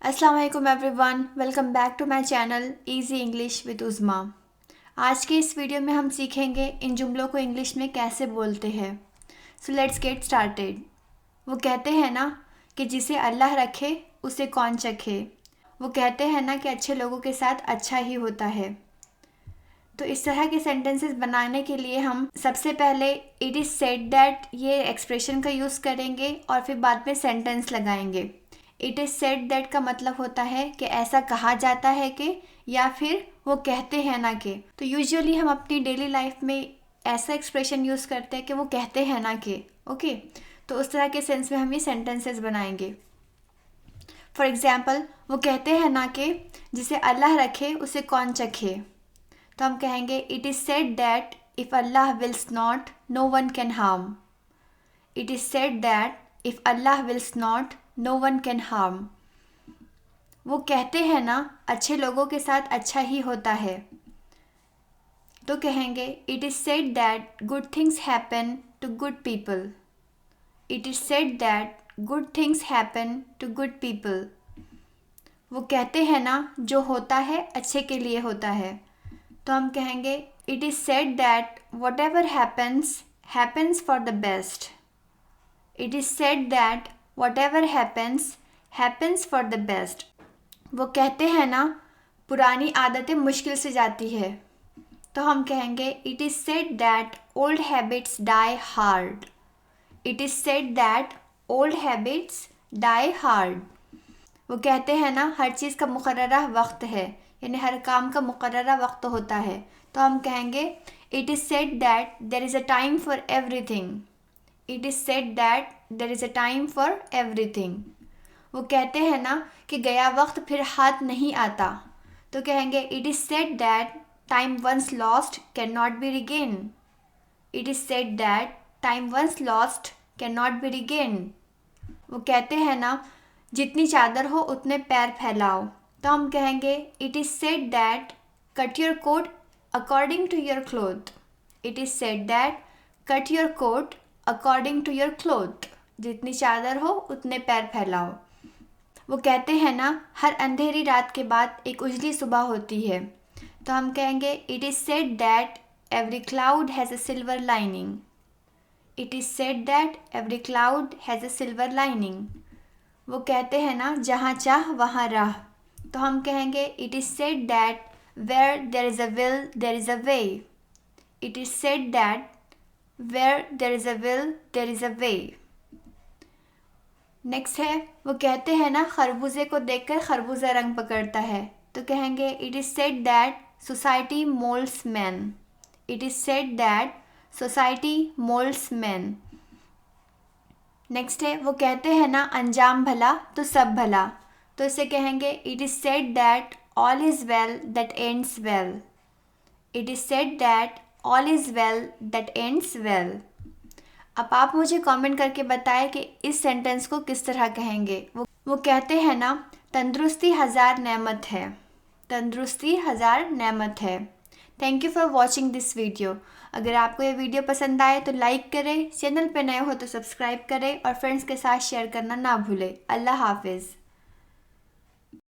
अस्सलाम वालेकुम everyone, welcome back to my channel easy English with Uzma. आज के इस वीडियो में हम सीखेंगे इन जुमलों को इंग्लिश में कैसे बोलते हैं। So let's get started. वो कहते हैं ना कि जिसे अल्लाह रखे उसे कौन चखे। वो कहते हैं ना कि अच्छे लोगों के साथ अच्छा ही होता है। तो इस तरह के सेंटेंसेस बनाने के लिए हम सबसे पहले इट इज़ सेड दैट ये एक्सप्रेशन का यूज़ करेंगे और फिर बाद में सेंटेंस लगाएंगे। इट इज़ सेड दैट का मतलब होता है कि ऐसा कहा जाता है कि, या फिर वो कहते हैं ना कि। तो यूजुअली हम अपनी डेली लाइफ में ऐसा एक्सप्रेशन यूज़ करते हैं कि वो कहते हैं ना कि। ओके, तो उस तरह के सेंस में हम ये सेंटेंसेस बनाएंगे। फॉर एग्ज़ाम्पल, वो कहते हैं ना कि जिसे अल्लाह रखे उसे कौन चखे। तो हम कहेंगे it is said that if Allah wills not no one can harm. It is said that if Allah wills not no one can harm. वो कहते हैं ना अच्छे लोगों के साथ अच्छा ही होता है। तो कहेंगे it is said that good things happen to good people. It is said that good things happen to good people. वो कहते हैं ना जो होता है अच्छे के लिए होता है। तो हम कहेंगे it is said that what ever happens happens for the best. It is said that what ever happens for the best. वो कहते हैं ना पुरानी आदतें मुश्किल से जाती है। तो हम कहेंगे it is said that old habits die hard. It is said that old habits die hard. वो कहते हैं ना हर चीज़ का मुकर्ररा वक्त है, यानी हर काम का मुकर्ररा वक्त होता है। तो हम कहेंगे it is said that there is a time for everything. It is said that there is a time for everything. वो कहते हैं ना कि गया वक्त फिर हाथ नहीं आता। तो कहेंगे it is said that time once lost can not be regain. It is said that time once lost can not be regain. वो कहते हैं ना जितनी चादर हो उतने पैर फैलाओ। तो हम कहेंगे it is said that cut your coat according to your cloth. It is said that cut your coat according to your cloth. जितनी चादर हो उतने पैर फैलाओ। वो कहते हैं ना हर अंधेरी रात के बाद एक उजली सुबह होती है। तो हम कहेंगे it is said that every cloud has a silver lining. It is said that every cloud has a silver lining. वो कहते हैं ना जहाँ चाह वहाँ राह। तो हम कहेंगे it is said that where there is a will there is a way. It is said that where there is a will there is a way. Next है वो कहते हैं ना खरबूजे को देखकर खरबूजा रंग पकड़ता है। तो कहेंगे it is said that society moulds man. It is said that society moulds man. Next है वो कहते हैं ना अंजाम भला तो सब भला। तो इसे कहेंगे it is said that all is well that ends well. It is said that all is well that ends well. अब आप मुझे कमेंट करके बताएं कि इस सेंटेंस को किस तरह कहेंगे। वो कहते हैं ना तंदुरुस्ती हज़ार नेमत है। तंदुरुस्ती हज़ार नेमत है। Thank you for watching this video. अगर आपको ये वीडियो पसंद आए तो लाइक करें, चैनल पे नए हो तो सब्सक्राइब करें और फ्रेंड्स के साथ शेयर करना ना भूलें। अल्लाह हाफिज़।